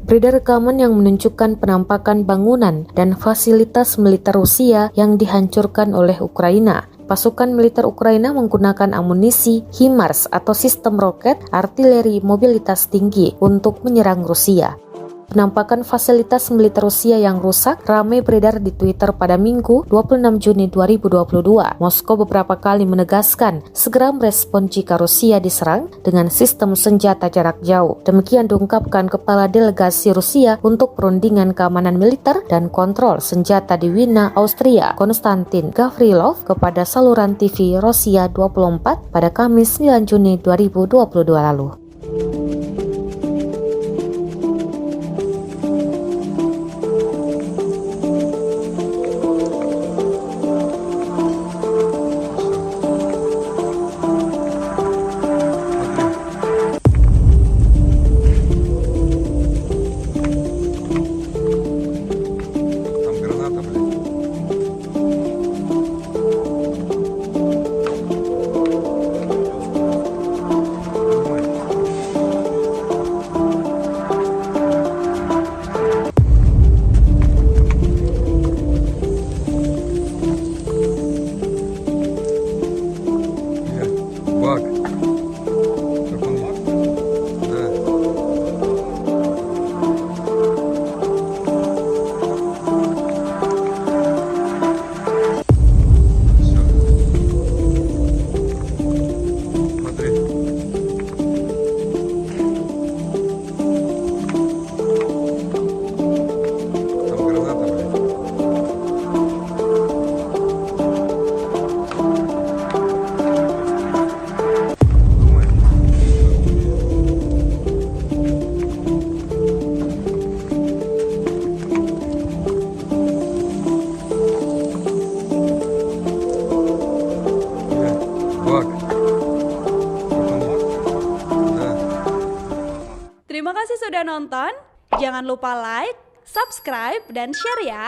Beredar rekaman yang menunjukkan penampakan bangunan dan fasilitas militer Rusia yang dihancurkan oleh Ukraina. Pasukan militer Ukraina menggunakan amunisi HIMARS atau sistem roket artileri mobilitas tinggi untuk menyerang Rusia. Penampakan fasilitas militer Rusia yang rusak ramai beredar di Twitter pada Minggu 26 Juni 2022. Moskow beberapa kali menegaskan segera merespon jika Rusia diserang dengan sistem senjata jarak jauh. Demikian diungkapkan Kepala Delegasi Rusia untuk Perundingan Keamanan Militer dan Kontrol Senjata di Wina, Austria, Konstantin Gavrilov kepada saluran TV Rosia 24 pada Kamis 9 Juni 2022 lalu. Бак. Как он? Да. Всё. Смотри. Там граната, блядь. Бак. Да. Terima kasih sudah nonton. Jangan lupa like, subscribe, dan share ya.